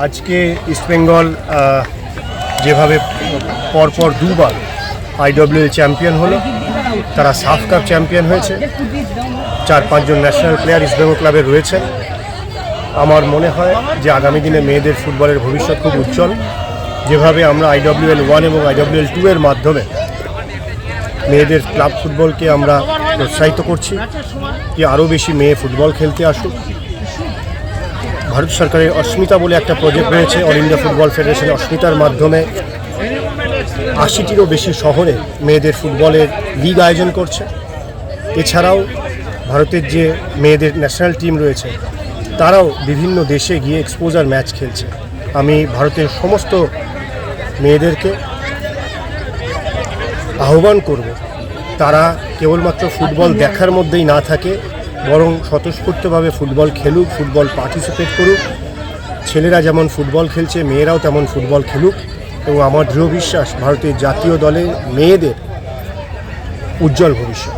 আজকে ইস্টবেঙ্গল যেভাবে পরপর দুবার আইডব্লিউএল চ্যাম্পিয়ন হলো, তারা সাফ কাপ চ্যাম্পিয়ন হয়েছে। 4-5 জন ন্যাশনাল প্লেয়ার ইস্টবেঙ্গল ক্লাবে রয়েছেন। আমার মনে হয় যে আগামী দিনে মেয়েদের ফুটবলের ভবিষ্যৎ খুব উজ্জ্বল। যেভাবে আমরা আইডব্লিউএল 1 এবং আইডব্লিউএল 2 এর মাধ্যমে মেয়েদের ক্লাব ফুটবলকে আমরা প্রোৎসাহিত করছি যে আরও বেশি মেয়ে ফুটবল খেলতে আসুক। ভারত সরকারের অস্মিতা বলে একটা প্রজেক্ট রয়েছে, অল ইন্ডিয়া ফুটবল ফেডারেশনের অস্মিতার মাধ্যমে 80টিরও বেশি শহরে মেয়েদের ফুটবলের লিগ আয়োজন করছে। এছাড়াও ভারতের যে মেয়েদের ন্যাশনাল টিম রয়েছে তারাও বিভিন্ন দেশে গিয়ে এক্সপোজার ম্যাচ খেলছে। আমি ভারতের সমস্ত মেয়েদেরকে আহ্বান করব তারা কেবলমাত্র ফুটবল দেখার মধ্যেই না থাকে, বরং স্বতঃস্ফূর্তভাবে ফুটবল খেলুক, ফুটবল পার্টিসিপেট করুক। ছেলেরা যেমন ফুটবল খেলছে মেয়েরাও তেমন ফুটবল খেলুক, এবং আমার দৃঢ় বিশ্বাস ভারতের জাতীয় দলে মেয়েদের উজ্জ্বল ভবিষ্যৎ।